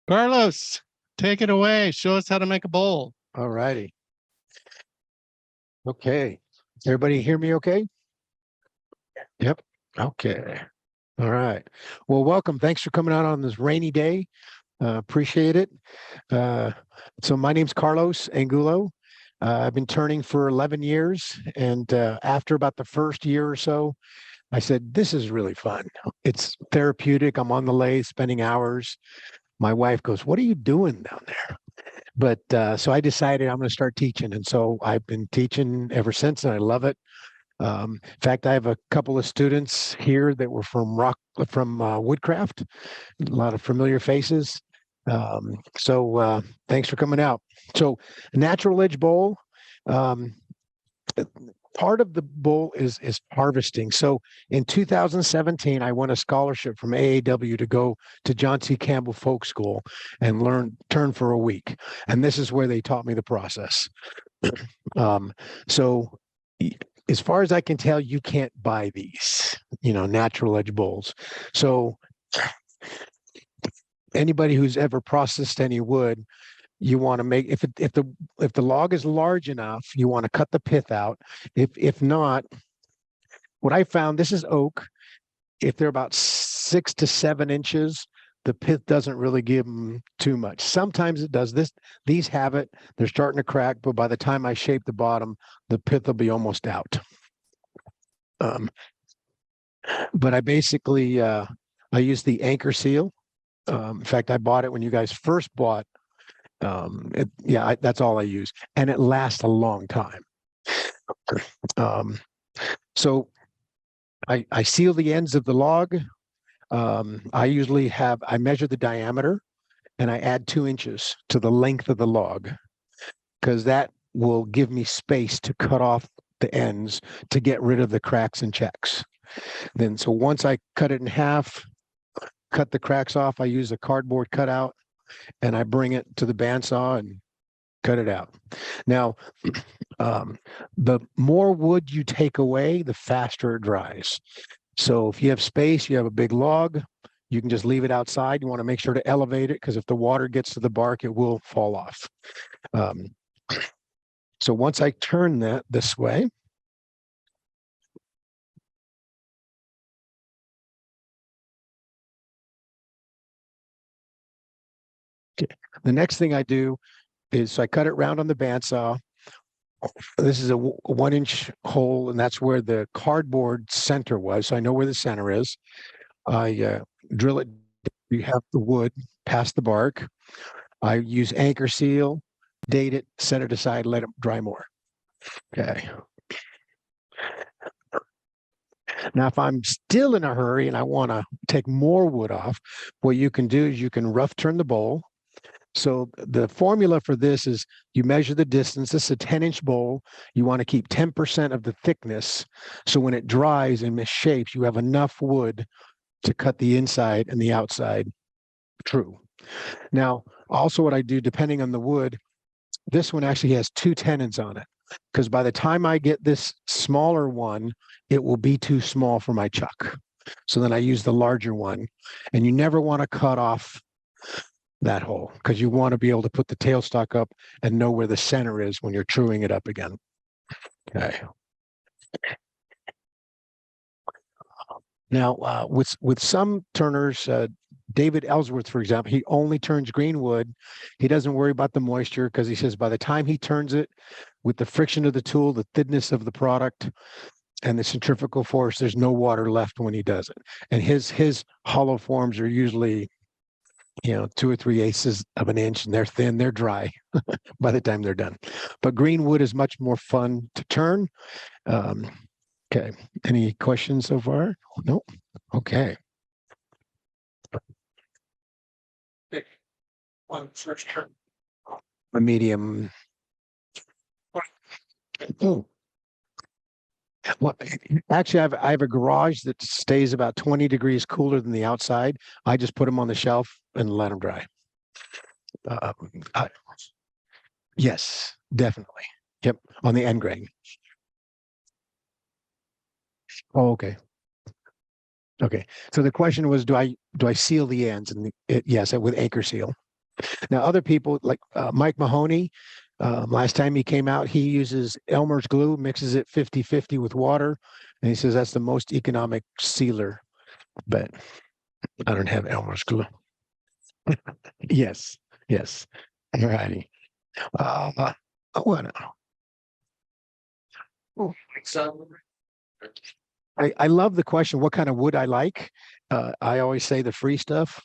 Carlos, take it away. Show us how to make a bowl. All righty. Okay. Everybody hear me okay? Yep. Okay. All right. Well, welcome. Thanks for coming out on this rainy day. Appreciate it. So my name's Carlos Angulo. I've been turning for 11 years. And after about the first year or so, I said, this is really fun. It's therapeutic. I'm on the lathe spending hours. My wife goes, what are you doing down there? But so I decided I'm going to start teaching. And so I've been teaching ever since, and I love it. In fact, I have a couple of students here that were from Woodcraft, a lot of familiar faces. So thanks for coming out. So natural edge bowl, um, part of the bowl is harvesting. So in 2017, I won a scholarship from AAW to go to John C. Campbell Folk School and turn for a week. And this is where they taught me the process. So as far as I can tell, you can't buy these, natural edge bowls. So anybody who's ever processed any wood, you want to make, if the log is large enough, you want to cut the pith out. If not, what I found, this is oak. If they're about 6 to 7 inches, the pith doesn't really give them too much. Sometimes it does. These have it. They're starting to crack, but by the time I shape the bottom, the pith will be almost out. But I basically I use the anchor seal. In fact, I bought it when you guys first bought. That's all I use, and it lasts a long time. So I seal the ends of the log. I measure the diameter, and I add 2 inches to the length of the log, because that will give me space to cut off the ends to get rid of the cracks and checks. Then, so once I cut it in half, cut the cracks off, I use a cardboard cutout, and I bring it to the bandsaw and cut it out. Now, the more wood you take away, the faster it dries. So if you have space, you have a big log, you can just leave it outside. You want to make sure to elevate it, because if the water gets to the bark, it will fall off. So once I turn that this way, the next thing I do is I cut it round on the bandsaw. This is a 1-inch hole, and that's where the cardboard center was. So I know where the center is. I drill it. You have the wood past the bark. I use anchor seal, date it, set it aside, let it dry more. Okay. Now, if I'm still in a hurry and I want to take more wood off, what you can do is you can rough turn the bowl. So the formula for this is you measure the distance. This is a 10-inch bowl. You want to keep 10% of the thickness. So when it dries and misshapes, you have enough wood to cut the inside and the outside true. Now, also what I do, depending on the wood, this one actually has 2 tenons on it, because by the time I get this smaller one, it will be too small for my chuck. So then I use the larger one, and you never want to cut off that hole, because you want to be able to put the tailstock up and know where the center is when you're truing it up again. Okay. Now, with some turners, David Ellsworth, for example, he only turns green wood. He doesn't worry about the moisture, because he says by the time he turns it, with the friction of the tool, the thinness of the product, and the centrifugal force, there's no water left when he does it. And his hollow forms are usually 2 or 3/8 of an inch, and they're thin, they're dry by the time they're done. But green wood is much more fun to turn. Okay. Any questions so far? No? Okay. A medium. Oh. Well, actually, I have a garage that stays about 20 degrees cooler than the outside. I just put them on the shelf and let them dry. Yes, definitely. Yep, on the end grain. Oh, okay. Okay. So the question was, do I seal the ends? And yes, with anchor seal. Now, other people like Mike Mahoney, last time he came out, he uses Elmer's glue, mixes it 50-50 with water. And he says that's the most economic sealer. But I don't have Elmer's glue. Yes, yes. All righty. What? I love the question, what kind of wood I like. I always say the free stuff.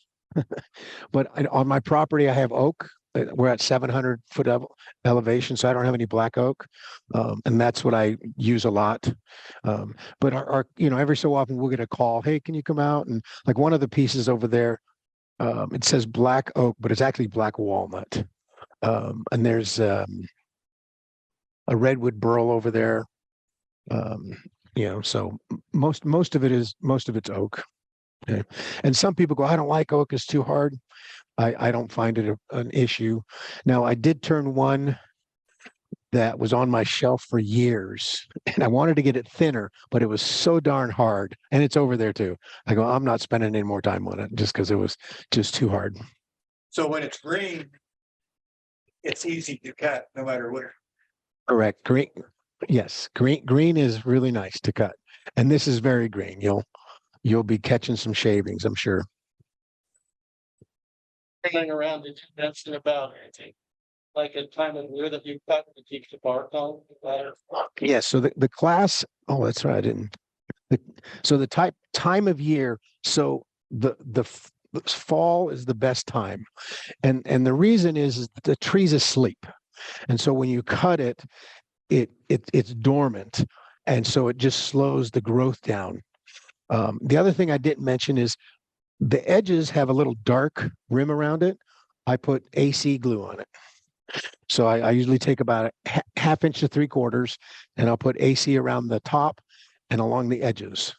But on my property, I have oak. We're at 700-foot elevation, so I don't have any black oak, and that's what I use a lot. But every so often we'll get a call. Hey, can you come out? And like one of the pieces over there, it says black oak, but it's actually black walnut. And there's a redwood burl over there. So most of it's oak. Okay. And some people go, I don't like oak, it's too hard. I don't find it an issue. Now, I did turn one that was on my shelf for years, and I wanted to get it thinner, but it was so darn hard. And it's over there too. I go, I'm not spending any more time on it just because it was just too hard. So when it's green, it's easy to cut no matter where. Correct. Green. Yes. Green is really nice to cut. And this is very green. You'll be catching some shavings, I'm sure. Hanging around, did you mention about like a time of year that you cut to keep the bark on? Yes. So the class, oh, that's right. I didn't. So the time of year, so the fall is the best time. And the reason is the tree's asleep. And so when you cut it, it's dormant. And so it just slows the growth down. The other thing I didn't mention is the edges have a little dark rim around it. I put AC glue on it. So I usually take about a half inch to 3/4, and I'll put AC around the top and along the edges.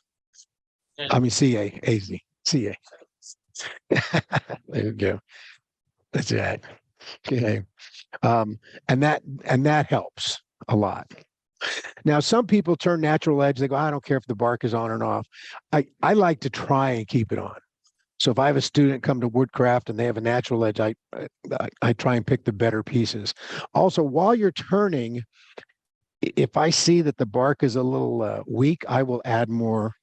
I mean, AC. There you go. That's right. Okay. And that helps a lot. Now, some people turn natural edge. They go, I don't care if the bark is on or off. I like to try and keep it on. So if I have a student come to Woodcraft and they have a natural edge, I try and pick the better pieces. Also, while you're turning, if I see that the bark is a little weak, I will add more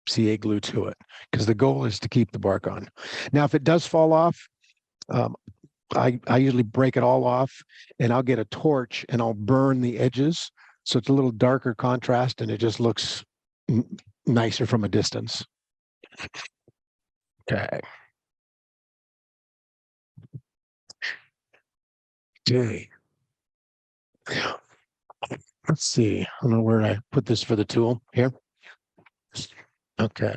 CA glue to it because the goal is to keep the bark on. Now, if it does fall off, I usually break it all off and I'll get a torch and I'll burn the edges. So it's a little darker contrast and it just looks nicer from a distance. Okay. Okay. Let's see. I don't know where I put this for the tool here. Okay.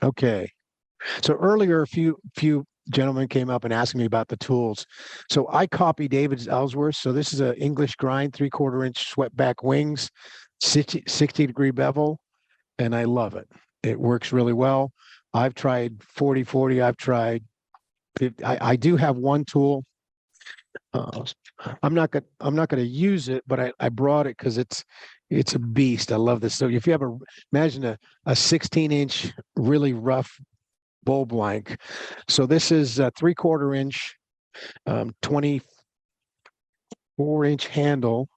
Okay. So earlier, a few gentlemen came up and asked me about the tools. So I copy David's Ellsworth. So this is an English grind, 3/4 inch swept back wings, 60-degree bevel, and I love it. It works really well. I've tried 40-40. I've tried 50. I do have one tool. I'm not gonna use it, but I brought it because it's a beast. I love this. So if you have imagine a 16-inch really rough bull blank. So this is a 3/4 inch, 24-inch handle.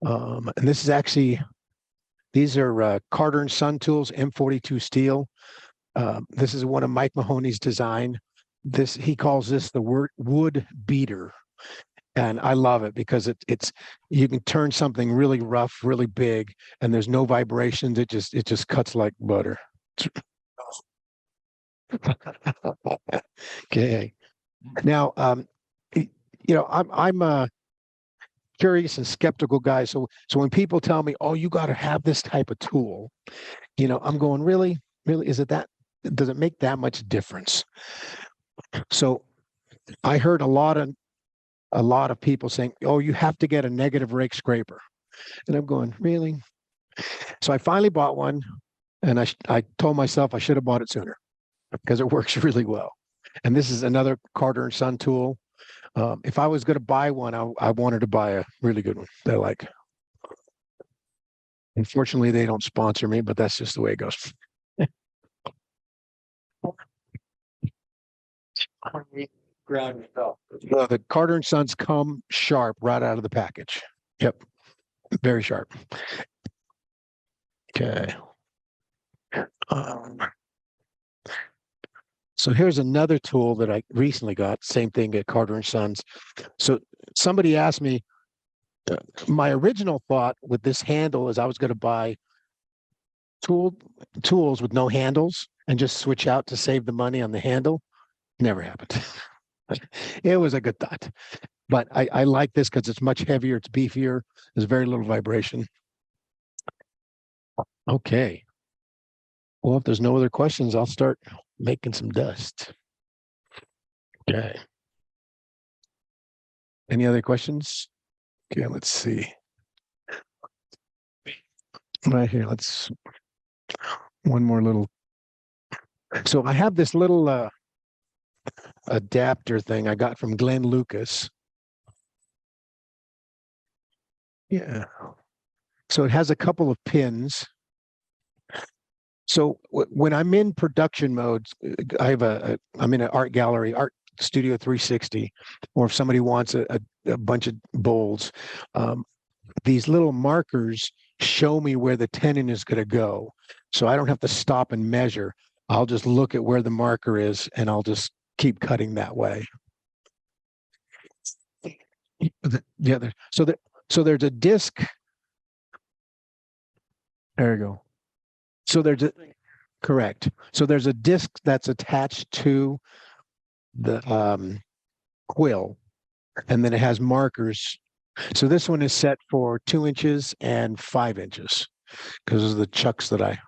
And this is actually, these are Carter and Son tools, M42 steel. This is one of Mike Mahoney's design. He calls this the wood beater. And I love it because it's you can turn something really rough, really big, and there's no vibrations. It just cuts like butter. Okay. Now, I'm a curious and skeptical guy. So when people tell me, "Oh, you got to have this type of tool," I'm going, really, is it that? Does it make that much difference? So I heard a lot of people saying, "Oh, you have to get a negative rake scraper," and I'm going, really? So I finally bought one, and I told myself I should have bought it sooner because it works really well. And this is another Carter and Son tool. If I was going to buy one, I wanted to buy a really good one that I like. Unfortunately, they don't sponsor me, but that's just the way it goes. Ground yourself. Well, the Carter and Sons come sharp right out of the package. Yep. Very sharp. Okay. Um, so here's another tool that I recently got. Same thing at Carter and Sons. So somebody asked me, my original thought with this handle is I was going to buy tools with no handles and just switch out to save the money on the handle. Never happened. It was a good thought, but I like this because it's much heavier, it's beefier, there's very little vibration. Okay. Well, if there's no other questions, I'll start making some dust. Okay. Any other questions? Okay, let's see. Right here, let's one more little. So I have this little adapter thing I got from Glenn Lucas. Yeah. So it has a couple of pins. So when I'm in production mode, I have I'm in an art gallery, Art Studio 360, or if somebody wants a bunch of bowls, these little markers show me where the tenon is going to go. So I don't have to stop and measure. I'll just look at where the marker is and I'll just keep cutting that way. Yeah. So there's a disc. There you go. So there's a correct. So there's a disc that's attached to the quill, and then it has markers. So this one is set for 2 inches and 5 inches because of the chucks that I.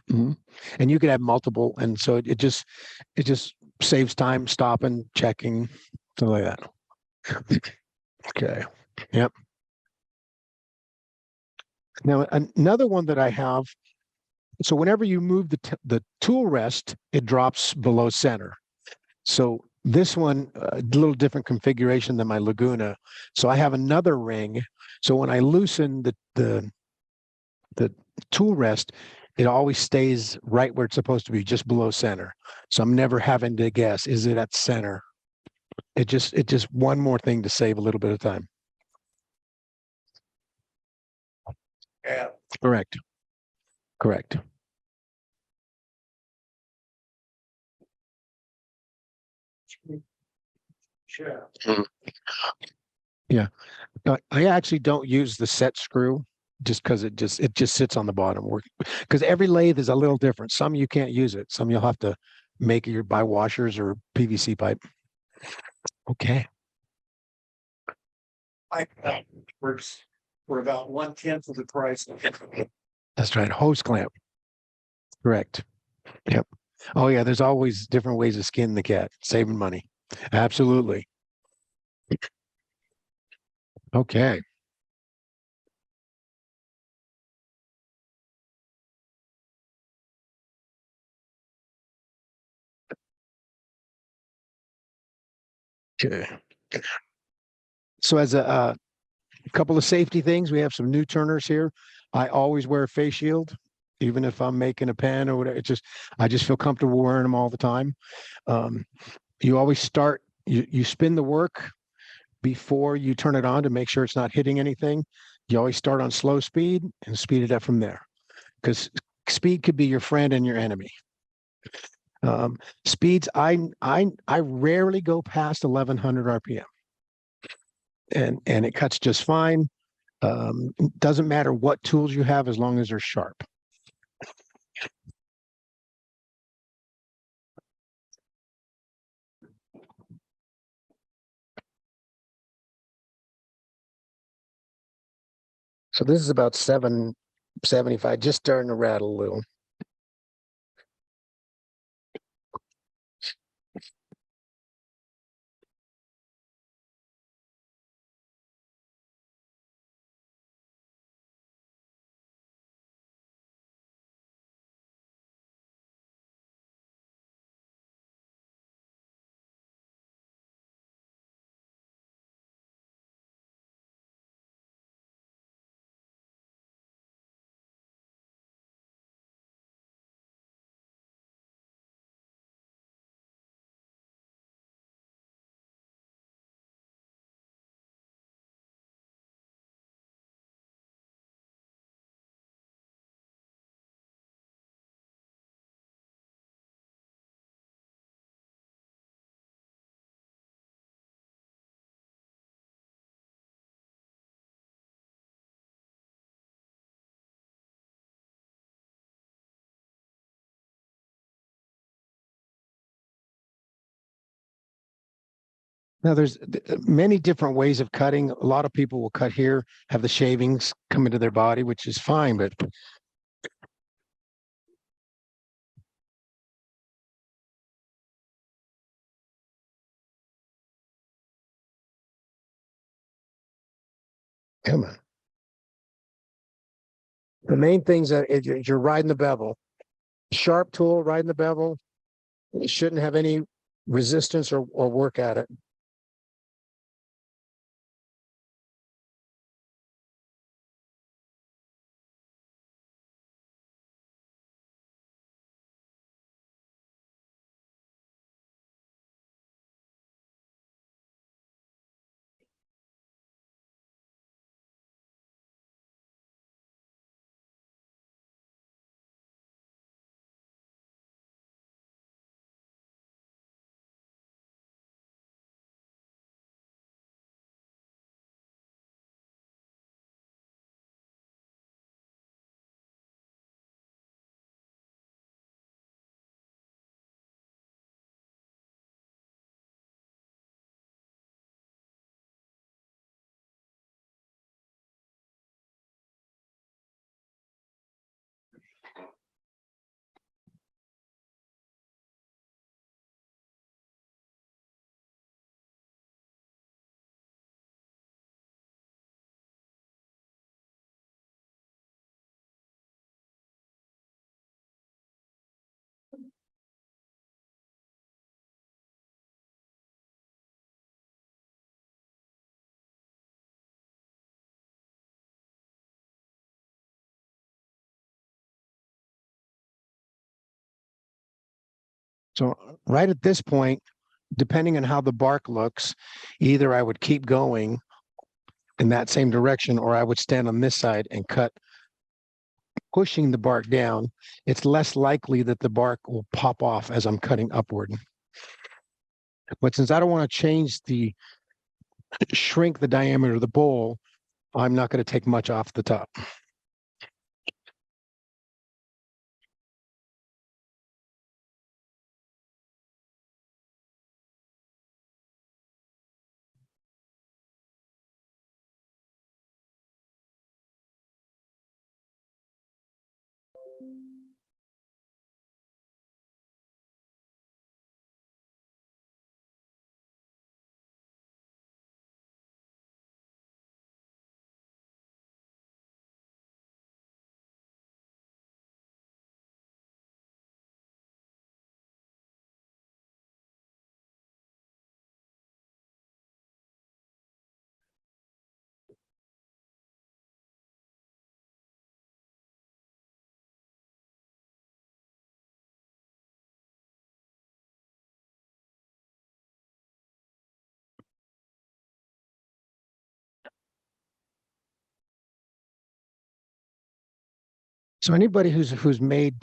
Mhm. And you could have multiple, and so it just saves time stopping, checking, something like that. Okay. Yep. Now another one that I have. So whenever you move the tool rest, it drops below center. So this one, a little different configuration than my Laguna. So I have another ring. So when I loosen the tool rest, it always stays right where it's supposed to be, just below center. So I'm never having to guess, is it at center? It just one more thing to save a little bit of time. Yeah. Correct. Correct. Sure. Yeah. I actually don't use the set screw just because it just sits on the bottom. Because every lathe is a little different. Some you can't use it. Some you'll have to make your by washers or PVC pipe. Okay. I works for about 1/10 of the price. That's right. Hose clamp. Correct. Yep. Oh yeah, there's always different ways to skin the cat, saving money. Absolutely. Okay. Okay. So as a couple of safety things, we have some new turners here. I always wear a face shield, even if I'm making a pen or whatever. I just feel comfortable wearing them all the time. You always start, you spin the work before you turn it on to make sure it's not hitting anything. You always start on slow speed and speed it up from there, because speed could be your friend and your enemy. Speeds, I rarely go past 1100 RPM, and it cuts just fine. Doesn't matter what tools you have as long as they're sharp. So this is about 775, just starting to rattle a little. Now, there's many different ways of cutting. A lot of people will cut here, have the shavings come into their body, which is fine, but come on. The main things that you're riding the bevel, sharp tool, riding the bevel, it shouldn't have any resistance or work at it. So right at this point, depending on how the bark looks, either I would keep going in that same direction, or I would stand on this side and cut, pushing the bark down. It's less likely that the bark will pop off as I'm cutting upward. But since I don't want to shrink the diameter of the bowl, I'm not going to take much off the top. So anybody who's made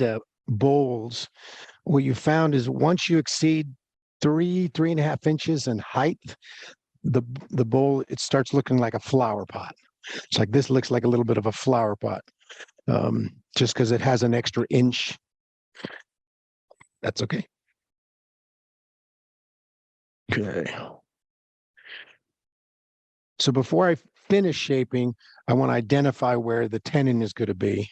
bowls, what you found is once you exceed 3.5 inches in height, the bowl, it starts looking like a flower pot. It's like this looks like a little bit of a flower pot, just because it has an extra inch. That's okay. Okay. So before I finish shaping, I want to identify where the tenon is going to be.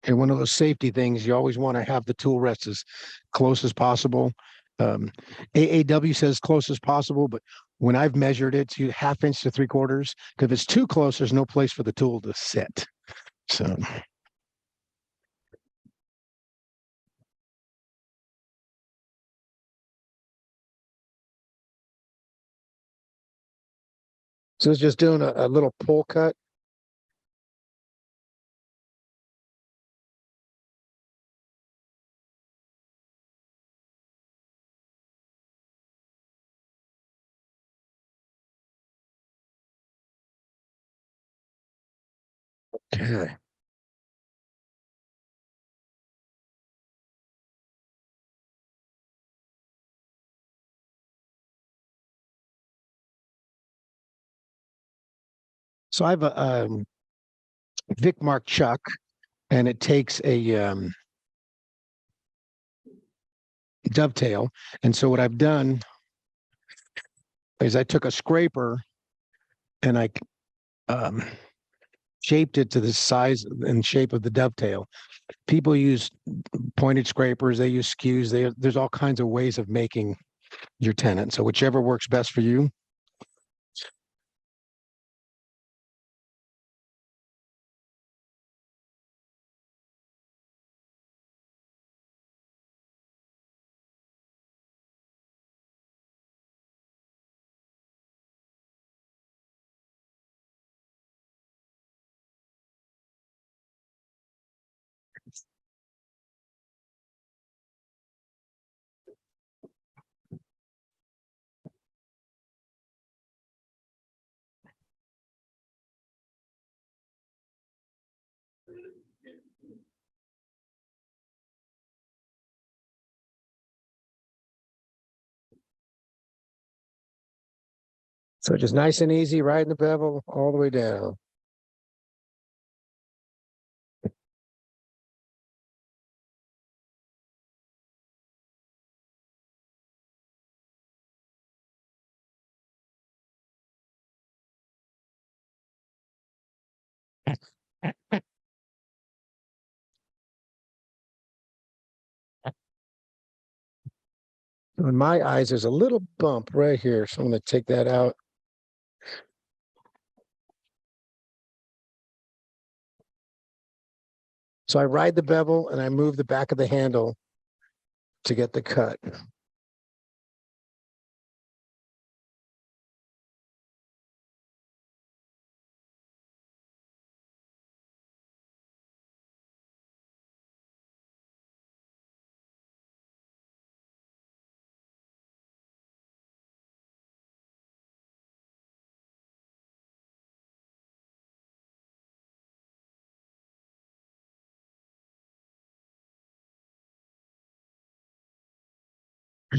And one of those safety things, you always want to have the tool rest as close as possible. AAW says close as possible, but when I've measured it, it's 1/2 inch to 3/4. Because if it's too close, there's no place for the tool to sit. So it's just doing a little pull cut. Okay. So I have Vic Mark chuck, and it takes a dovetail. And so what I've done is I took a scraper and I shaped it to the size and shape of the dovetail. People use pointed scrapers, they use skews, there's all kinds of ways of making your tenon. So whichever works best for you. So just nice and easy, riding the bevel all the way down. In my eyes, there's a little bump right here, so I'm going to take that out. So I ride the bevel and I move the back of the handle to get the cut.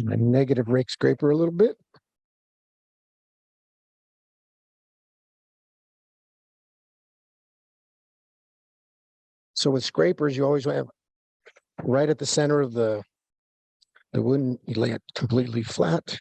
My negative rake scraper a little bit. So with scrapers, you always have right at the center of the wood, you lay it completely flat.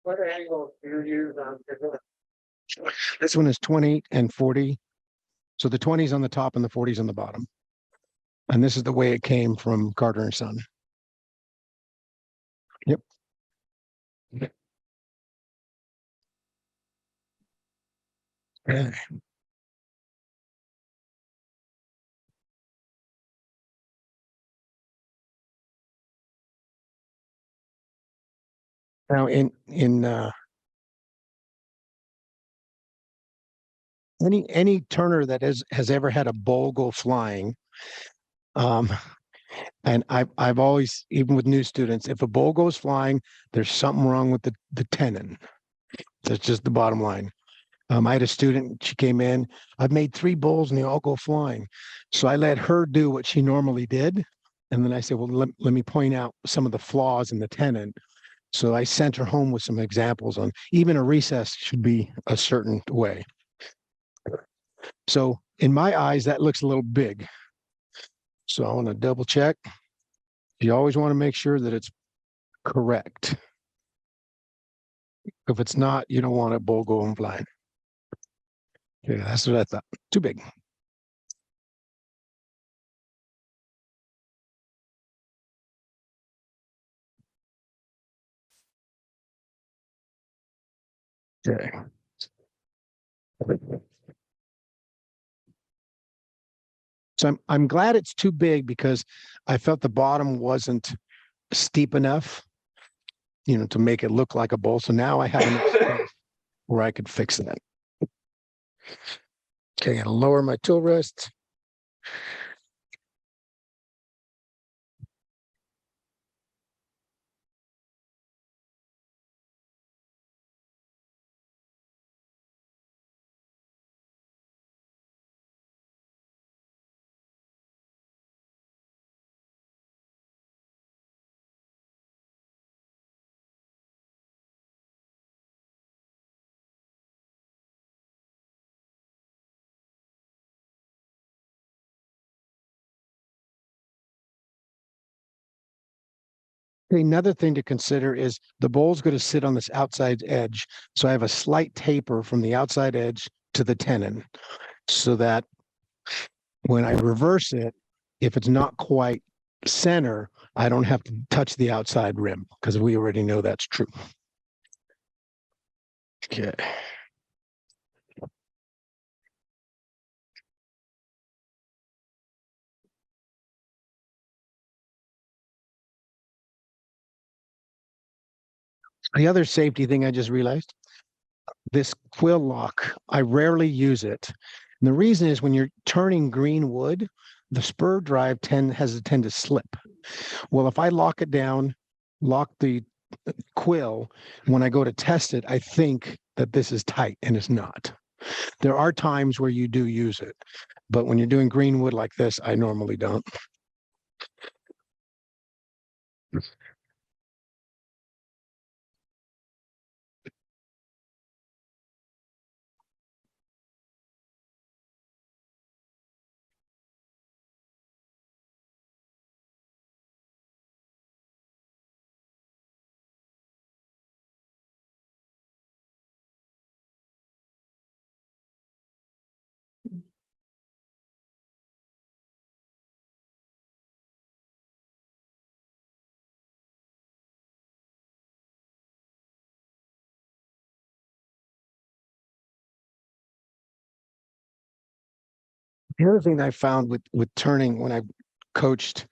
What angle do you use on your? This one is 20 and 40. So the 20 is on the top and the 40 is on the bottom. And this is the way it came from Carter and Son. Yep. Okay. Now in any turner that has ever had a bowl go flying, and I've always, even with new students, if a bowl goes flying, there's something wrong with the tenon. That's just the bottom line. I had a student, she came in, I've made 3 bowls and they all go flying. So I let her do what she normally did. And then I said, well, let me point out some of the flaws in the tenon. So I sent her home with some examples on even a recess should be a certain way. So in my eyes, that looks a little big. So I want to double check. You always want to make sure that it's correct. If it's not, you don't want a bowl going flying. Yeah, that's what I thought. Too big. Okay. So I'm glad it's too big because I felt the bottom wasn't steep enough, to make it look like a bowl. So now I have enough space where I could fix that. Okay, and lower my tool rest. Another thing to consider is the bowl's going to sit on this outside edge. So I have a slight taper from the outside edge to the tenon so that when I reverse it, if it's not quite center, I don't have to touch the outside rim because we already know that's true. Okay. The other safety thing I just realized, this quill lock, I rarely use it. And the reason is when you're turning green wood, the spur drive has a tend to slip. Well, if I lock it down, lock the quill, when I go to test it, I think that this is tight and it's not. There are times where you do use it, but when you're doing green wood like this, I normally don't. The other thing I found with turning when I coached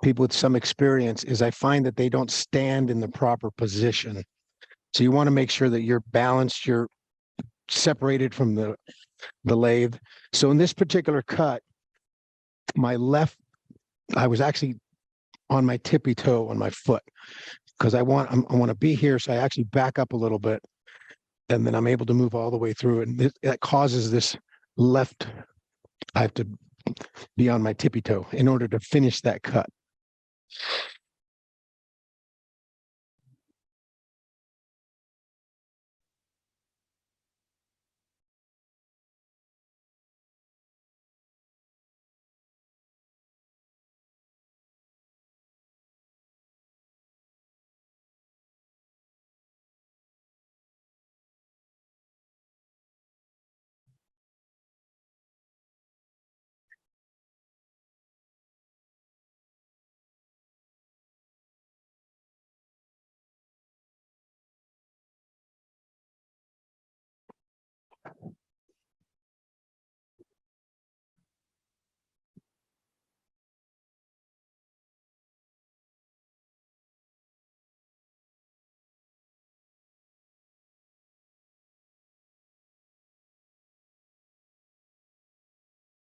people with some experience is I find that they don't stand in the proper position. So you want to make sure that you're balanced, you're separated from the lathe. So in this particular cut, my left, I was actually on my tippy toe on my foot because I want to be here. So I actually back up a little bit and then I'm able to move all the way through it. And that causes this left, I have to be on my tippy toe in order to finish that cut.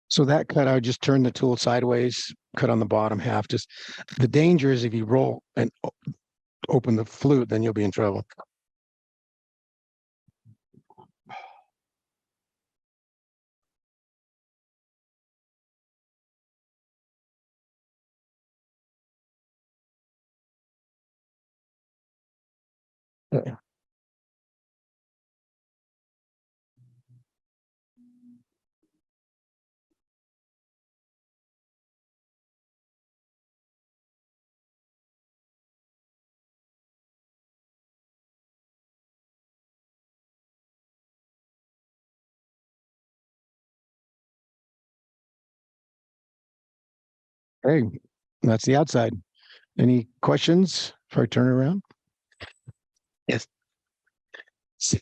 So that cut, I would just turn the tool sideways, cut on the bottom half. Just the danger is if you roll and open the flute, then you'll be in trouble. Yeah. Hey, that's the outside. Any questions before I turn it around? Yes. It's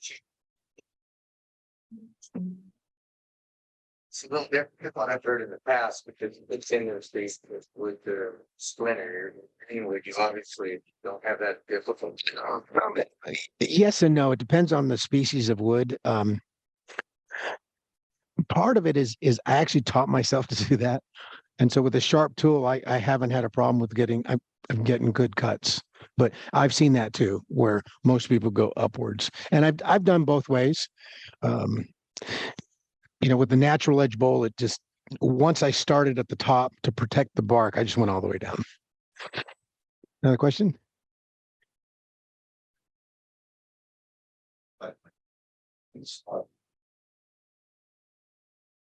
a little different than what I've heard in the past because it's in those days with the splinter. Anyway, you obviously don't have that difficult. Yes and no. It depends on the species of wood. part of it is I actually taught myself to do that. And so with a sharp tool, I haven't had a problem with I'm getting good cuts. But I've seen that too, where most people go upwards. And I've done both ways. With the natural edge bowl, it just once I started at the top to protect the bark, I just went all the way down. Another question?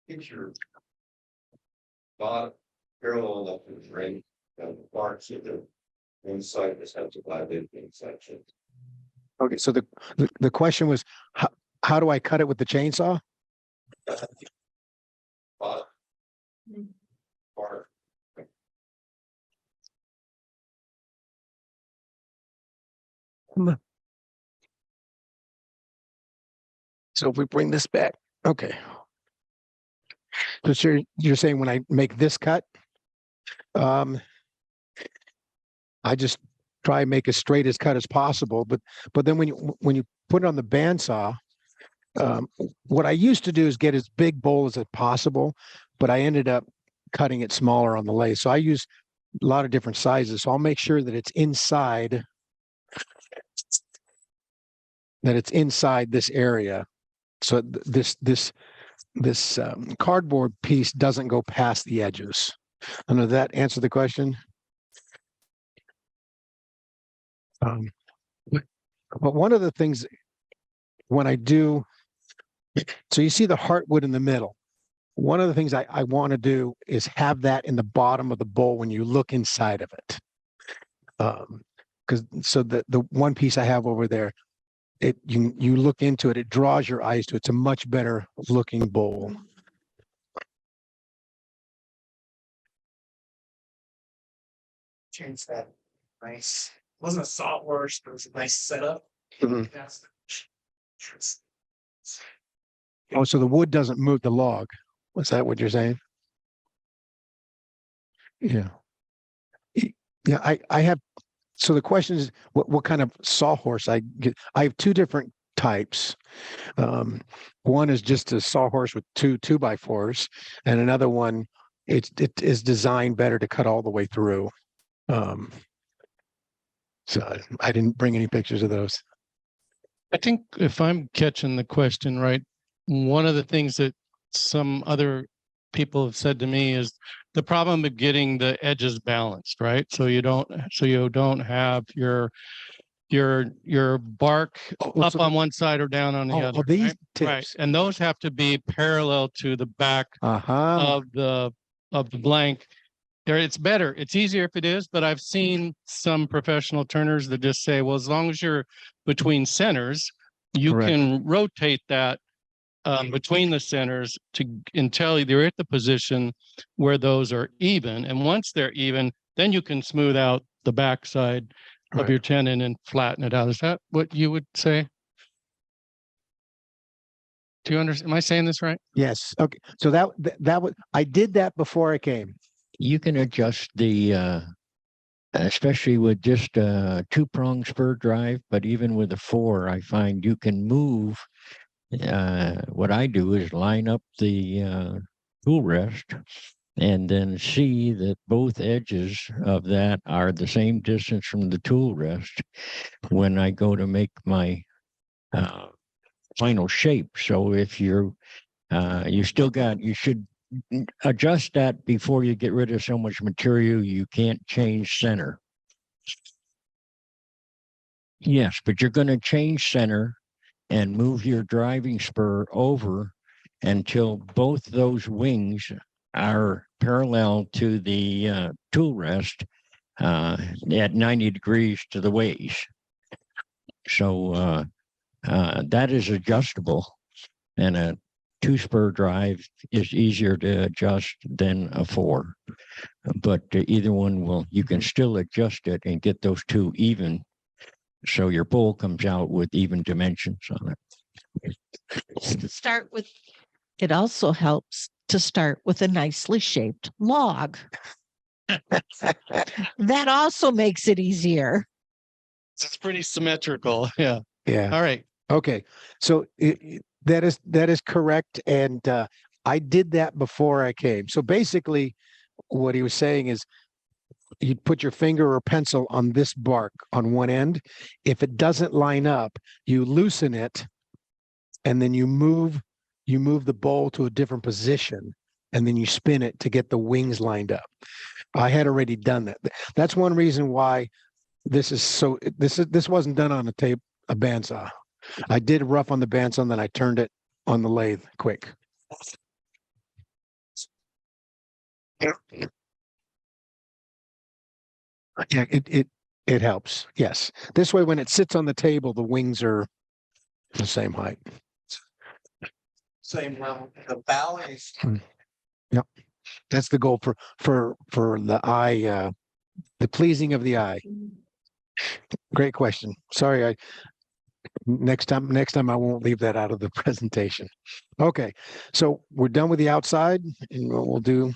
Get your bottom parallel up to the ring, the barks of the inside this has to buy the section. Okay, so the question was, how do I cut it with the chainsaw? Bottom. Bark. So if we bring this back, okay. So you're saying when I make this cut, I just try and make as straight as cut as possible. But then when you put it on the bandsaw, what I used to do is get as big bowl as possible, but I ended up cutting it smaller on the lathe. So I use a lot of different sizes. So I'll make sure that it's inside this area. So this cardboard piece doesn't go past the edges. I know that answered the question. But one of the things when I do, so you see the heartwood in the middle. One of the things I want to do is have that in the bottom of the bowl when you look inside of it. Because so the one piece I have over there, you look into it, it draws your eyes to it. It's a much better looking bowl. Change that. Nice. Wasn't a sawhorse, but it was a nice setup. Mhm. That's Oh, so the wood doesn't move the log. Was that what you're saying? Yeah. Yeah, I have. So the question is, what kind of sawhorse I get? I have two different types. One is just a sawhorse with two 2x4s, and another one it is designed better to cut all the way through. So I didn't bring any pictures of those. I think if I'm catching the question right, one of the things that some other people have said to me is the problem of getting the edges balanced, right? So you don't have your bark Oh, up so on one side or down on the other. oh, these right? Right. tips. And those have to be parallel to the back Uh-huh. of the blank. There, it's better. It's easier if it is, but I've seen some professional turners that just say, well, as long as you're between centers, you Correct. can rotate that between the centers until you're at the position where those are even. And once they're even, then you can smooth out the backside of Right. your tenon and flatten it out. Is that what you would say? Do you understand? Am I saying this right? Yes. Okay. So that was I did that before I came. You can adjust the especially with just a 2-prong spur drive, but even with a 4, I find you can move. What I do is line up the tool rest and then see that both edges of that are the same distance from the tool rest when I go to make my final shape. So if you should adjust that before you get rid of so much material. You can't change center. Yes, but you're going to change center and move your driving spur over until both those wings are parallel to the tool rest at 90 degrees to the waist. So that is adjustable, and a 2-spur drive is easier to adjust than a 4. But either one you can still adjust it and get those two even. So your bowl comes out with even dimensions on it. It also helps to start with a nicely shaped log. That also makes it easier. It's pretty symmetrical. Yeah. Yeah. All right. Okay. So that is correct. And I did that before I came. So basically, what he was saying is you'd put your finger or pencil on this bark on one end. If it doesn't line up, you loosen it and then you move the bowl to a different position and then you spin it to get the wings lined up. I had already done that. That's one reason why this wasn't done on a bandsaw. I did rough on the bandsaw and then I turned it on the lathe quick. Yeah, it helps. Yes. This way, when it sits on the table, the wings are the same height. Same level. The balance. Yep. That's the goal for the eye, the pleasing of the eye. Great question. Sorry, next time I won't leave that out of the presentation. Okay. So we're done with the outside and we'll do.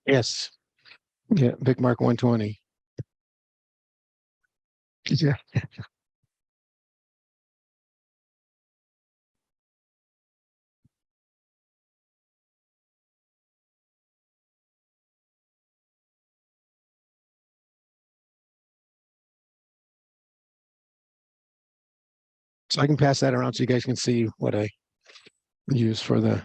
Yes. Yeah. Big Mark 120. Yeah. So I can pass that around so you guys can see what I use for the.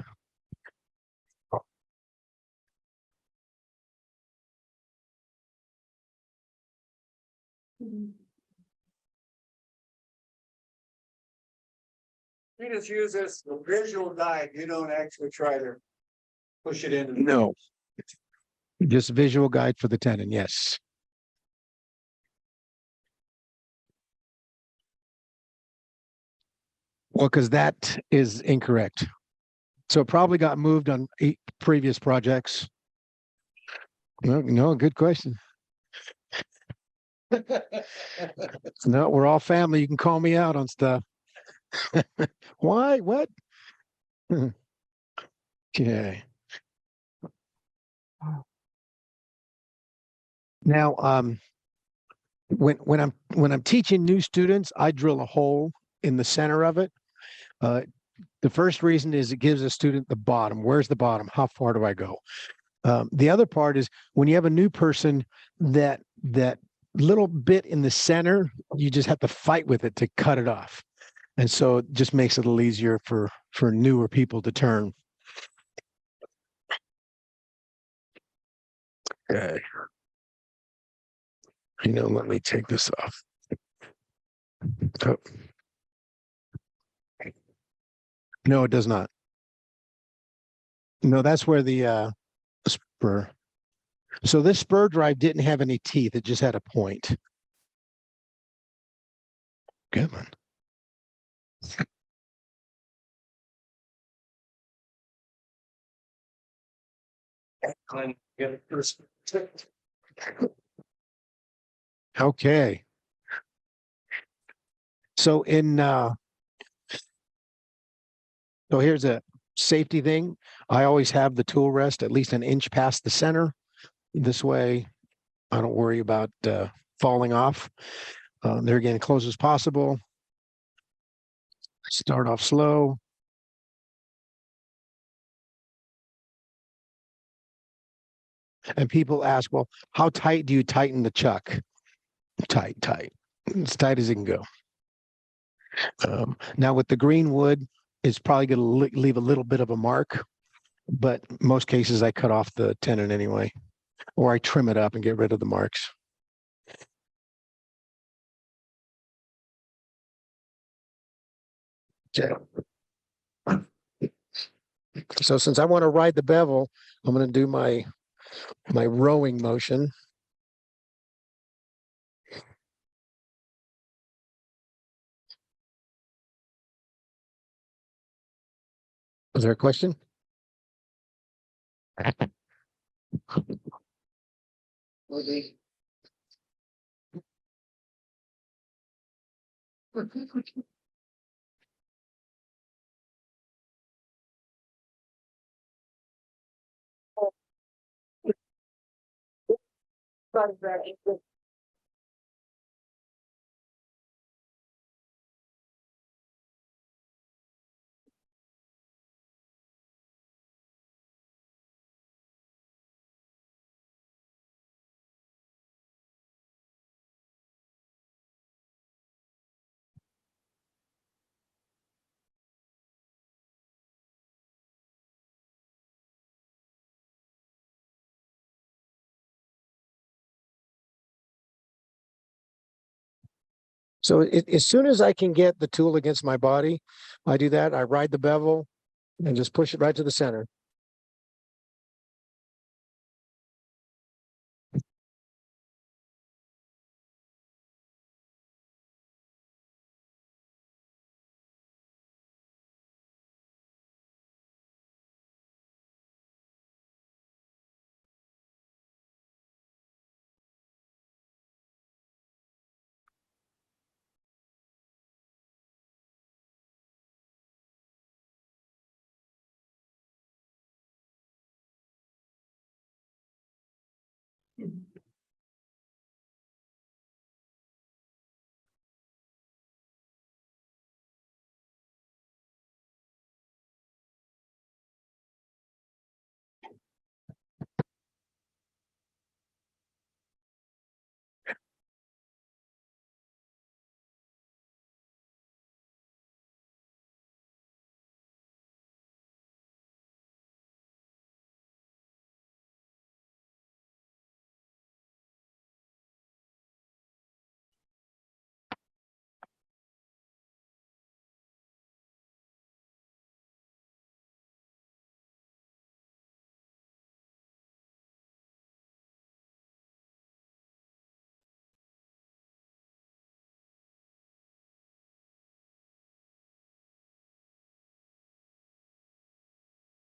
You just use this visual guide. You don't actually try to push it in. No. Just visual guide for the tenon. Yes. Well, because that is incorrect. So it probably got moved on 8 previous projects. No, good question. No, we're all family. You can call me out on stuff. Why? What? Okay. Now, when I'm teaching new students, I drill a hole in the center of it. The first reason is it gives a student the bottom. Where's the bottom? How far do I go? The other part is when you have a new person, that little bit in the center, you just have to fight with it to cut it off. And so it just makes it a little easier for newer people to turn. Okay. Let me take this off. Oh. No, it does not. No, that's where the spur. So this spur drive didn't have any teeth. It just had a point. Good one. Okay. So so here's a safety thing. I always have the tool rest at least an inch past the center. This way, I don't worry about falling off. There again, close as possible. Start off slow. And people ask, well, how tight do you tighten the chuck? Tight. As tight as it can go. Now with the green wood, it's probably going to leave a little bit of a mark, but most cases I cut off the tenon anyway, or I trim it up and get rid of the marks. So since I want to ride the bevel, I'm going to do my rowing motion. Was there a question? So as soon as I can get the tool against my body, I do that. I ride the bevel and just push it right to the center.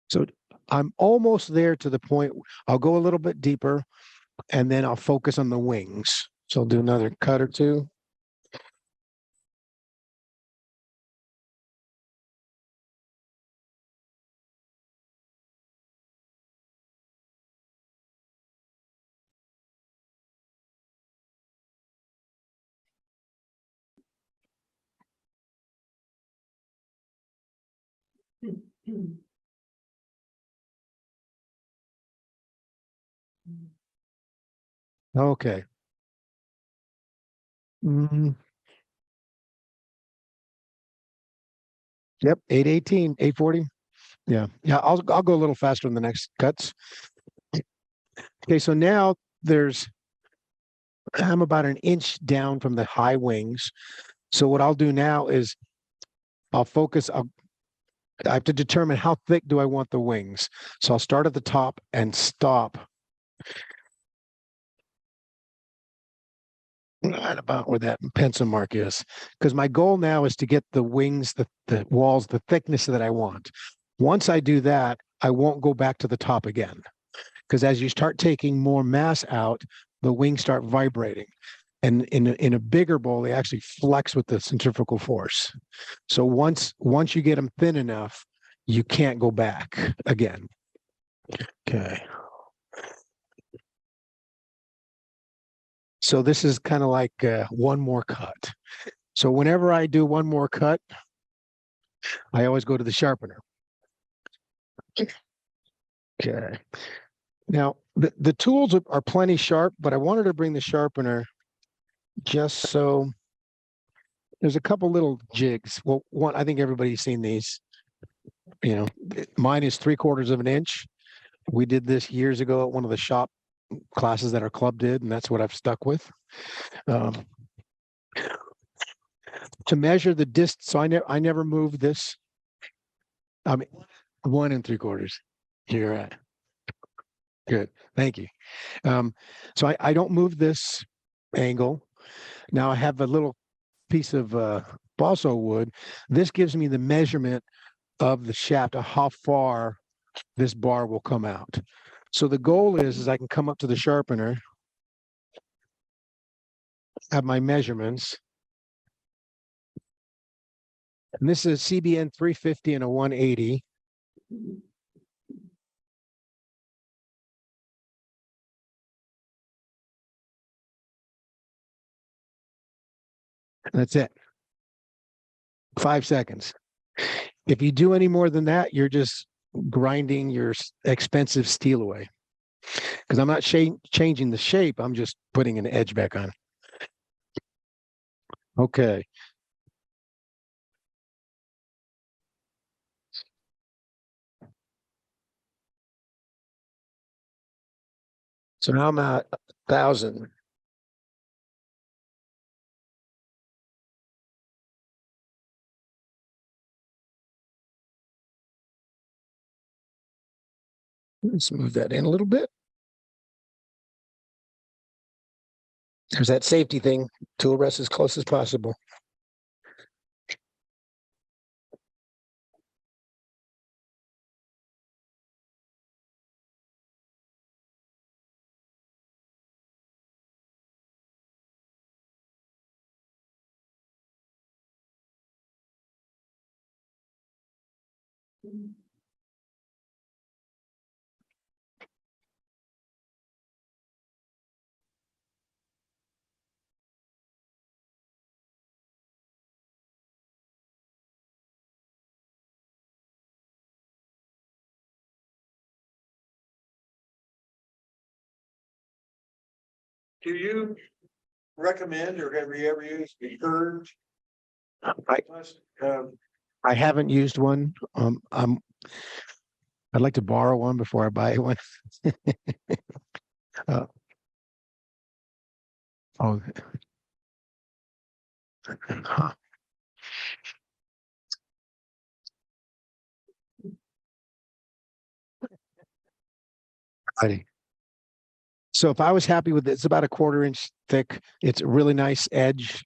So I'm almost there to the point. I'll go a little bit deeper and then I'll focus on the wings. So I'll do another cut or two. Okay. Mhm. Yep, 818, 840. Yeah. Yeah, I'll go a little faster in the next cuts. Okay, so now I'm about an inch down from the high wings. So what I'll do now is I'll focus, I have to determine how thick do I want the wings. So I'll start at the top and stop right about where that pencil mark is. Because my goal now is to get the wings, the walls, the thickness that I want. Once I do that, I won't go back to the top again. Because as you start taking more mass out, the wings start vibrating. And in a bigger bowl, they actually flex with the centrifugal force. So once you get them thin enough, you can't go back again. Okay. So this is kind of like one more cut. So whenever I do one more cut, I always go to the sharpener. Okay. Now the tools are plenty sharp, but I wanted to bring the sharpener just so there's a couple little jigs. Well, one, I think everybody's seen these. You know, mine is 3/4 of an inch. We did this years ago at one of the shop classes that our club did, and that's what I've stuck with. To measure the distance, so I never moved this. I mean, 1 3/4. You're right. Good, thank you. So I don't move this angle. Now I have a little piece of balsa wood. This gives me the measurement of the shaft of how far this bar will come out. So the goal is I can come up to the sharpener, have my measurements. And this is CBN 350 and a 180. That's it. 5 seconds. If you do any more than that, you're just grinding your expensive steel away. Because I'm not changing the shape, I'm just putting an edge back on. Okay. So now I'm at 1,000. Let's move that in a little bit. There's that safety thing. Tool rest as close as possible. Do you recommend or have you ever used the curved? I haven't used one. I'd like to borrow one before I buy one. uh, oh, huh. Righty. So if I was happy with it, it's about a 1/4 inch thick. It's a really nice edge.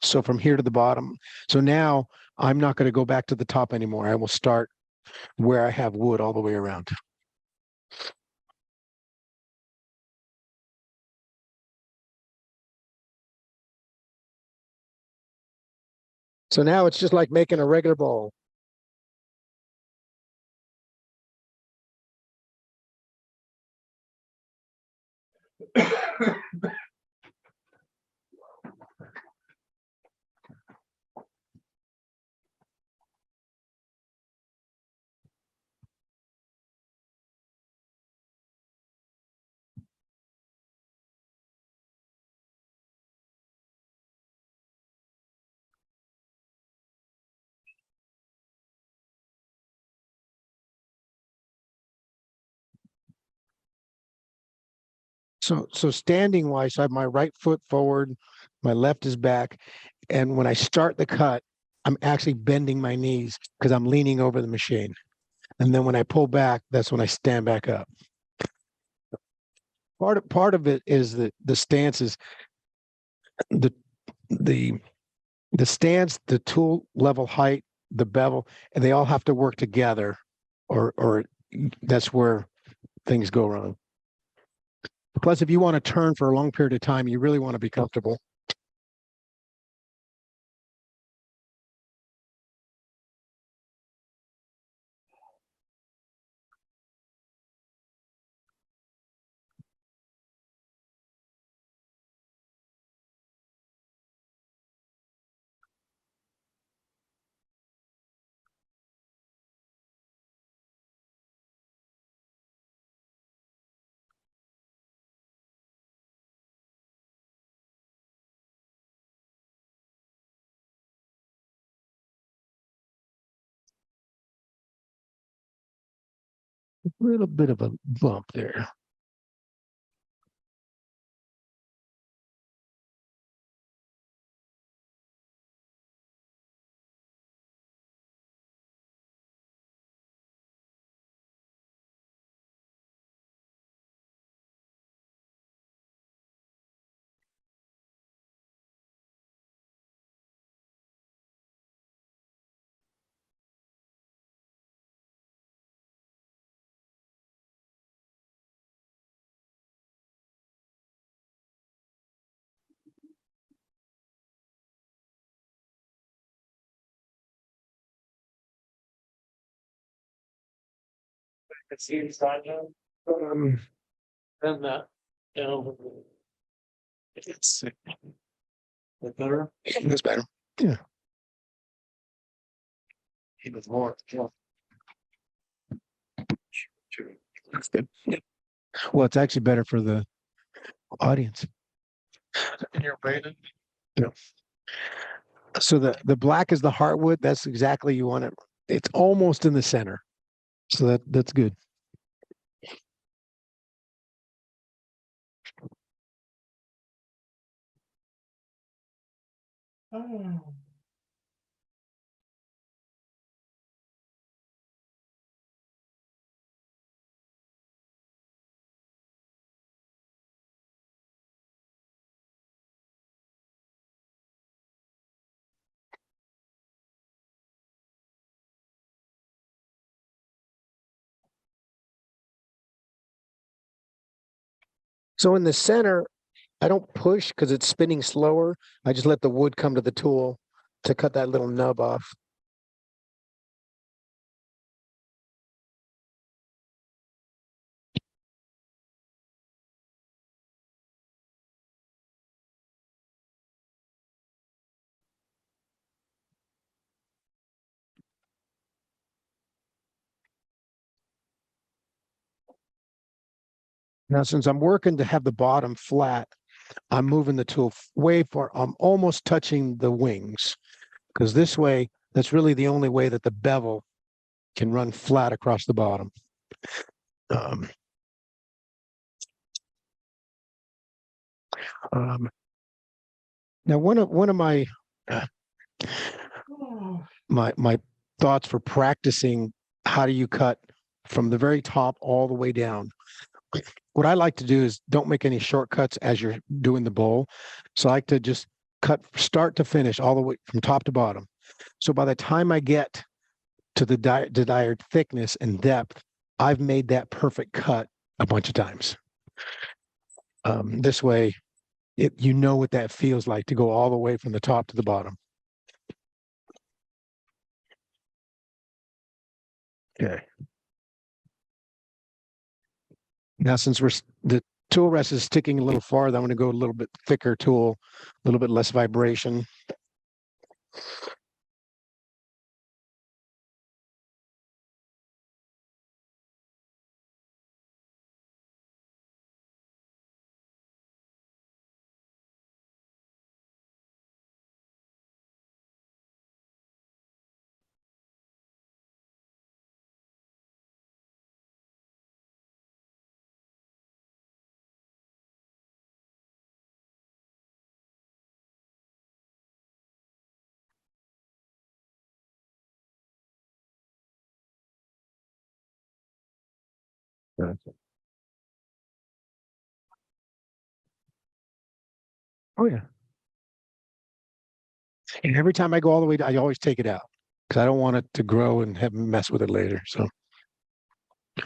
So from here to the bottom. So now I'm not going to go back to the top anymore. I will start where I have wood all the way around. So now it's just like making a regular bowl. So standing wise, I have my right foot forward, my left is back. And when I start the cut, I'm actually bending my knees because I'm leaning over the machine. And then when I pull back, that's when I stand back up. Part of it is the stance is the the the stance, the tool level height, the bevel, and they all have to work together, or that's where things go wrong. Plus, if you want to turn for a long period of time, you really want to be comfortable. A little bit of a bump there. It seems right now, then that, down. It's. That better? That's better. Even more. That's good. Well, it's actually better for the audience. And you're waiting. So the black is the heartwood. That's exactly you want it. It's almost in the center. So that's good. So in the center, I don't push because it's spinning slower. I just let the wood come to the tool to cut that little nub off. Now, since I'm working to have the bottom flat, I'm moving the tool way far. I'm almost touching the wings because this way, that's really the only way that the bevel can run flat across the bottom. Um, now, one of my my thoughts for practicing how do you cut from the very top all the way down. What I like to do is don't make any shortcuts as you're doing the bowl. So I like to just cut start to finish all the way from top to bottom. So by the time I get to the desired thickness and depth, I've made that perfect cut a bunch of times. This way, you know what that feels like to go all the way from the top to the bottom. Okay. Now, since the tool rest is sticking a little farther, I'm going to go a little bit thicker tool, a little bit less vibration. Oh yeah. And every time I go all the way, I always take it out because I don't want it to grow and have mess with it later. So,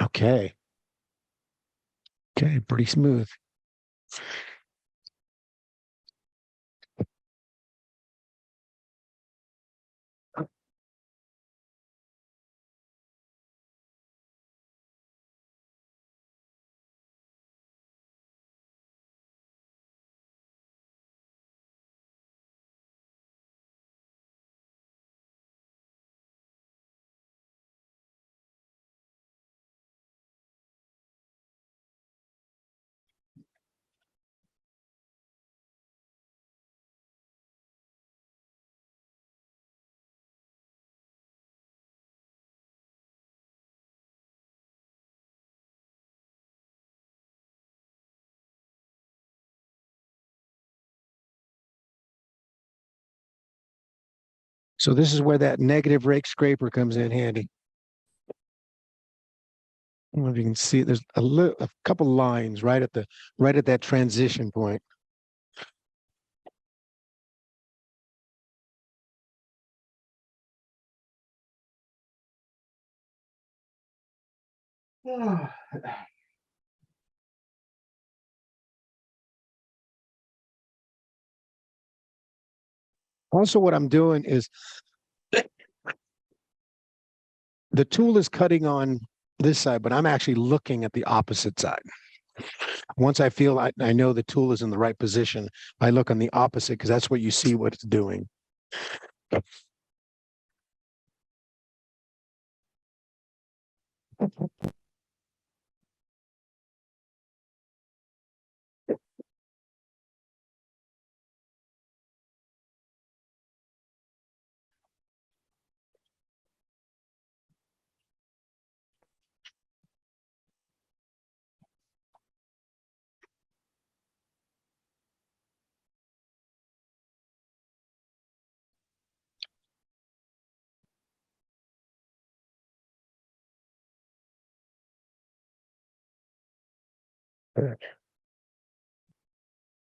okay. Okay, pretty smooth. So this is where that negative rake scraper comes in handy. I don't know if you can see, there's a couple lines right at that transition point. Also, what I'm doing is the tool is cutting on this side, but I'm actually looking at the opposite side. Once I feel I know the tool is in the right position, I look on the opposite because that's what you see what it's doing.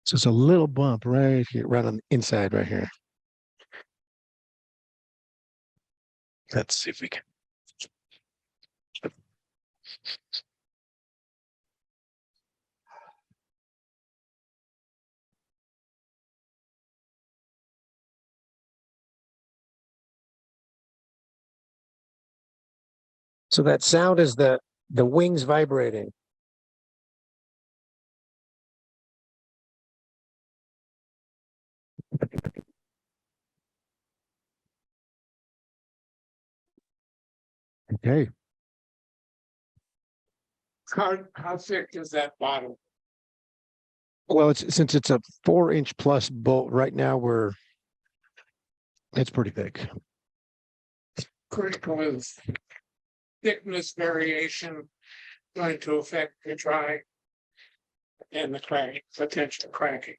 So it's a little bump right here, right on the inside right here. Let's see if we can. So that sound is the wings vibrating. Okay. How thick is that bottom? Well, since it's a 4-inch plus bolt right now, it's pretty thick. Critical is thickness variation going to affect the dry and the crack, potential cracking.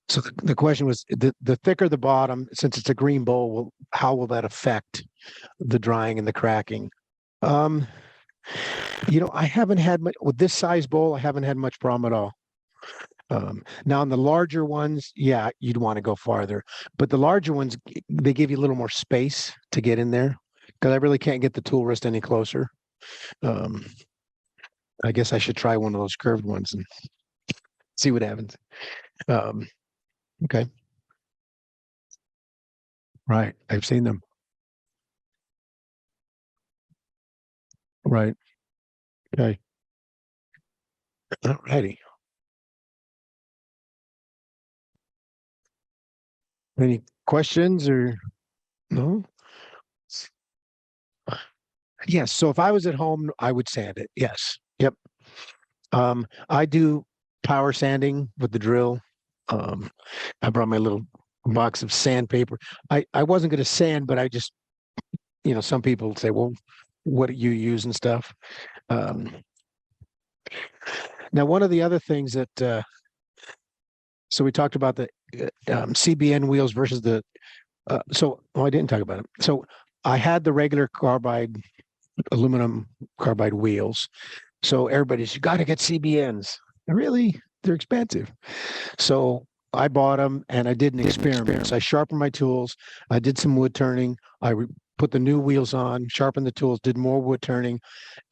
So the question was the thicker the bottom, since it's a green bowl, how will that affect the drying and the cracking? I haven't had much with this size bowl. I haven't had much problem at all. Now on the larger ones, yeah, you'd want to go farther, but the larger ones, they give you a little more space to get in there because I really can't get the tool wrist any closer. I guess I should try one of those curved ones and see what happens. Okay. Right. I've seen them. Right. Okay. All righty. Any questions or no? Yes. So if I was at home, I would sand it. Yes. Yep. I do power sanding with the drill. I brought my little box of sandpaper. I wasn't going to sand, but I just, some people say, well, what do you use and stuff? Now, one of the other things that, so we talked about the CBN wheels versus I didn't talk about it. So I had the regular aluminum carbide wheels. So everybody's, you got to get CBNs. Really? They're expensive. So I bought them and I did an experiment. So I sharpened my tools. I did some wood turning. I put the new wheels on, sharpened the tools, did more wood turning,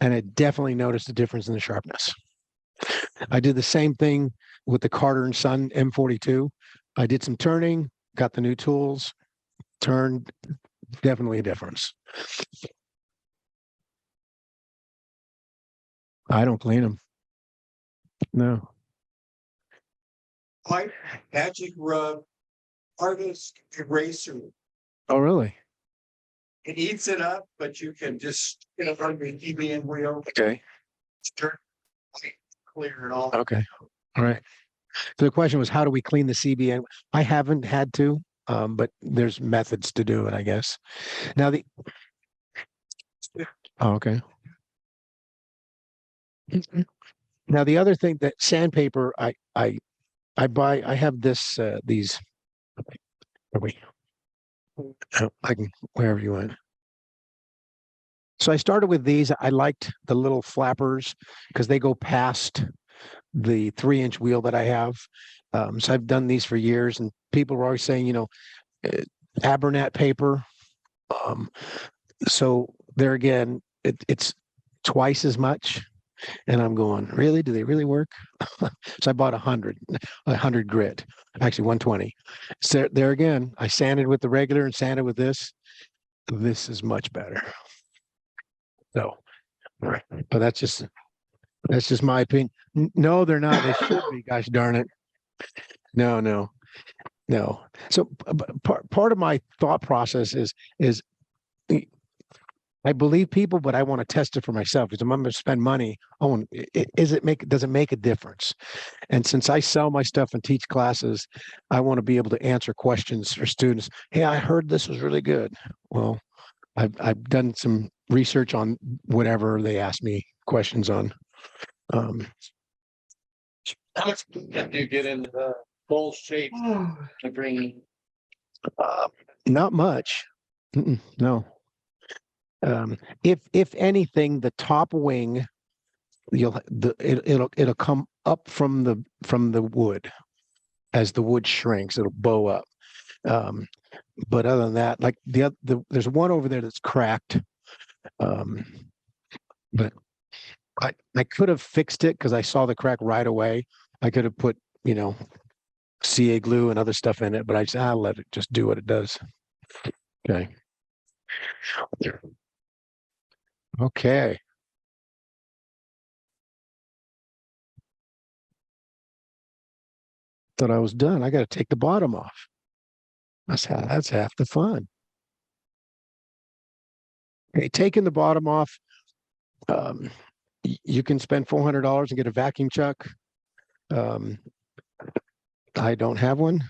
and I definitely noticed a difference in the sharpness. I did the same thing with the Carter and Son M42. I did some turning, got the new tools, turned, definitely a difference. I don't clean them. No. White magic rub artist eraser. Oh, really? It eats it up, but you can just run the EBN wheel. Okay. Turn clear it all. Okay. All right. So the question was, how do we clean the CBN? I haven't had to, but there's methods to do it, I guess. Now okay. Now the other thing that sandpaper, I buy. I have these. Are we? I can wherever you want. So I started with these. I liked the little flappers because they go past the 3-inch wheel that I have. So I've done these for years, and people were always saying, Abernet paper. So there again, it's twice as much. And I'm going, really? Do they really work? So I bought 100 grit, actually 120. So there again, I sanded with the regular and sanded with this. This is much better. So, right. But that's just my opinion. No, they're not. They should be. Gosh darn it. No, no, no. So part of my thought process is I believe people, but I want to test it for myself because I'm going to spend money. Does it make a difference? And since I sell my stuff and teach classes, I want to be able to answer questions for students. Hey, I heard this was really good. Well, I've done some research on whatever they ask me questions on. How much do you get into the bowl shape to bring? Not much. No. If anything, the top wing, it'll come up from the wood as the wood shrinks. It'll bow up. But other than that, like there's one over there that's cracked. But I could have fixed it because I saw the crack right away. I could have put, CA glue and other stuff in it, but I'll let it just do what it does. Okay. Okay. Thought I was done. I got to take the bottom off. That's half the fun. Okay, taking the bottom off. You can spend $400 and get a vacuum chuck. I don't have one.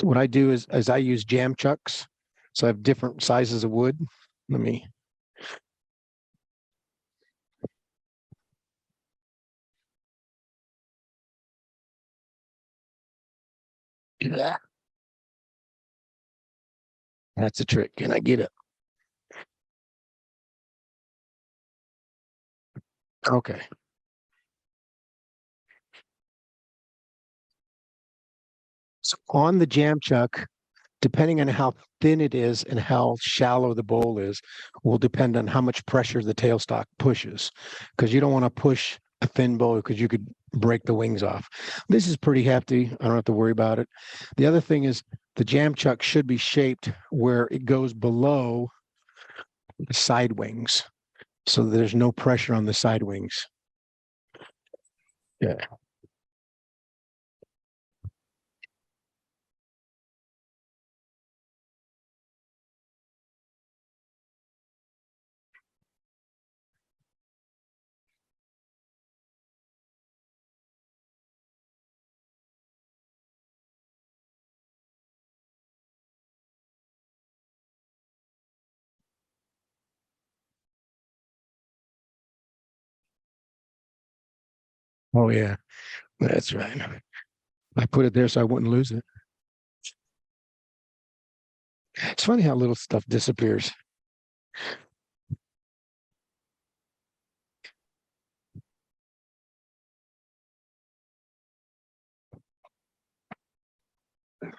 What I do is I use jam chucks. So I have different sizes of wood. Let me. Yeah. That's a trick. Can I get it? Okay. So on the jam chuck, depending on how thin it is and how shallow the bowl is, will depend on how much pressure the tailstock pushes. Because you don't want to push a thin bowl because you could break the wings off. This is pretty hefty. I don't have to worry about it. The other thing is the jam chuck should be shaped where it goes below the side wings, so there's no pressure on the side wings. Yeah. Oh yeah, that's right. I put it there so I wouldn't lose it. It's funny how little stuff disappears.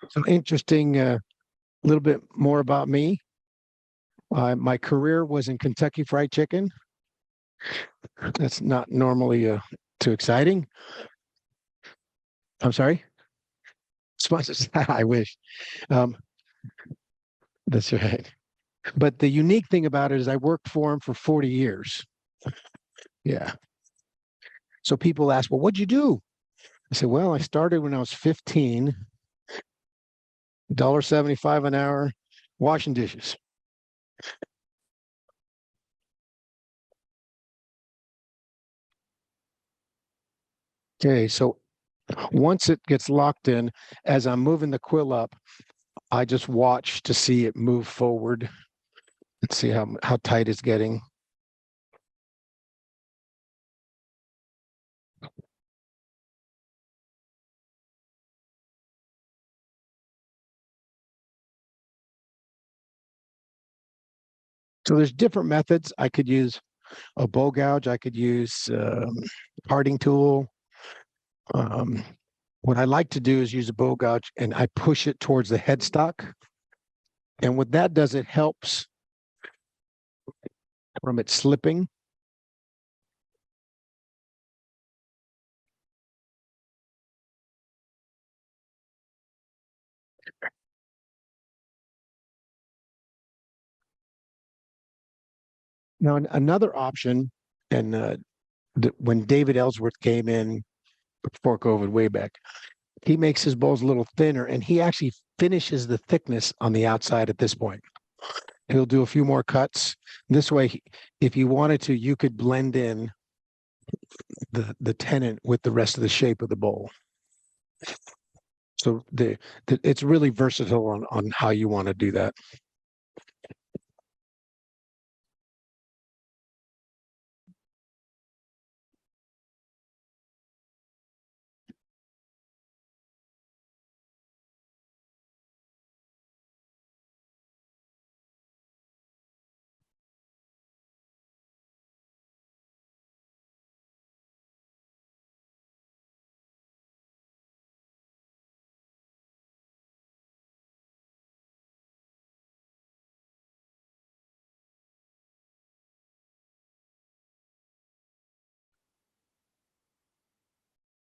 So interesting, a little bit more about me. My career was in Kentucky Fried Chicken. That's not normally too exciting. I'm sorry. Sponsors. I wish. Um, that's right. But the unique thing about it is I worked for him for 40 years. Yeah. So people ask, well, what'd you do? I said, well, I started when I was 15, $1.75 an hour, washing dishes. Okay, so once it gets locked in, as I'm moving the quill up, I just watch to see it move forward and see how tight it's getting. So there's different methods. I could use a bow gouge. I could use parting tool. Um, what I like to do is use a bow gouge and I push it towards the headstock. And what that does, it helps from it slipping. Now, another option, and when David Ellsworth came in before COVID way back, he makes his bowls a little thinner and he actually finishes the thickness on the outside at this point. He'll do a few more cuts. This way, if you wanted to, you could blend in the tenant with the rest of the shape of the bowl. So it's really versatile on how you want to do that.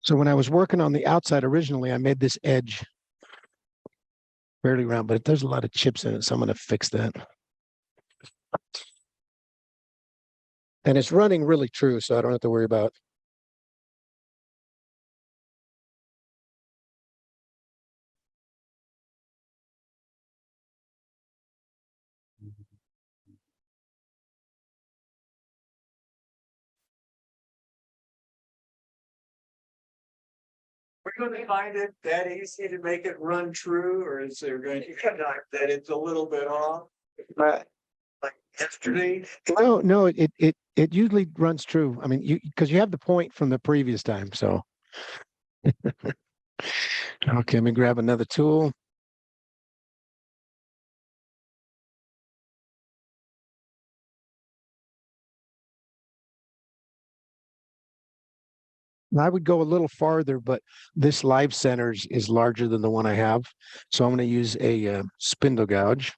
So when I was working on the outside originally, I made this edge fairly round, but there's a lot of chips in it, so I'm going to fix that. And it's running really true, so I don't have to worry about. We're gonna find it that easy to make it run true, or is there going to be that it's a little bit off? Like yesterday? No, it usually runs true. I mean, because you have the point from the previous time, so. Okay, let me grab another tool. I would go a little farther, but this live centers is larger than the one I have. So I'm going to use a spindle gouge.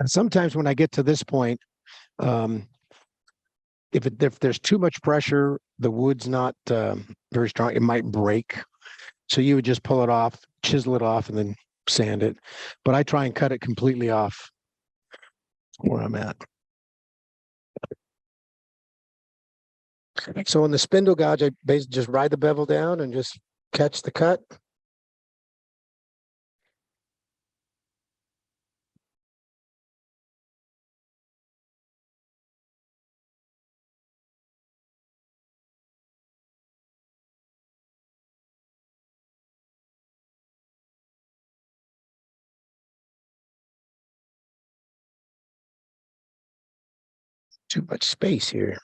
And sometimes when I get to this point, um, if there's too much pressure, the wood's not very strong, it might break. So you would just pull it off, chisel it off, and then sand it. But I try and cut it completely off where I'm at. So in the spindle gouge, I basically just ride the bevel down and just catch the cut. Too much space here.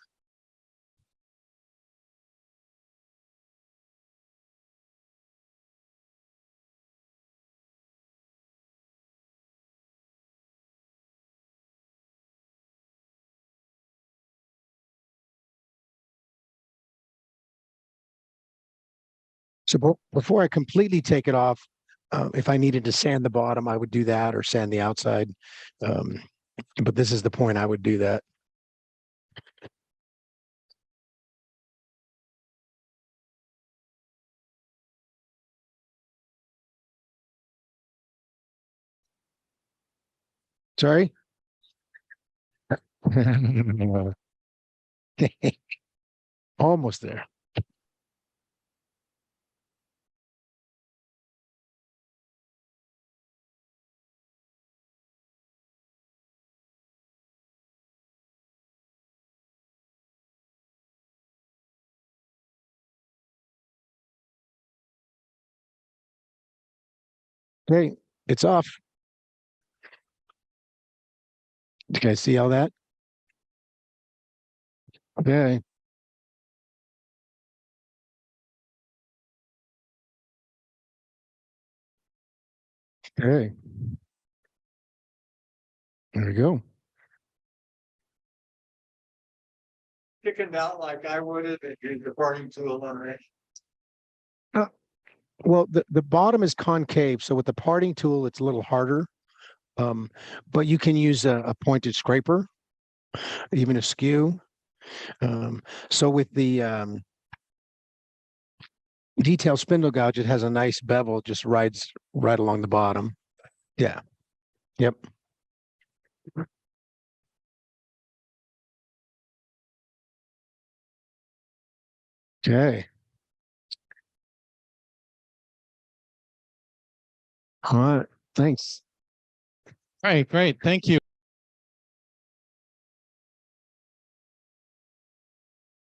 So before I completely take it off, if I needed to sand the bottom, I would do that, or sand the outside. But this is the point I would do that. Sorry. Almost there. Okay, it's off. You guys see all that? Okay. Okay. There we go. Kicking out like I would have, and use the parting tool on it. Well, the bottom is concave, so with the parting tool, it's a little harder. But you can use a pointed scraper, even a skew. So with the detail spindle gouge, it has a nice bevel, just rides right along the bottom. Yeah. Yep. Okay. All right. Thanks. Right, great. Thank you.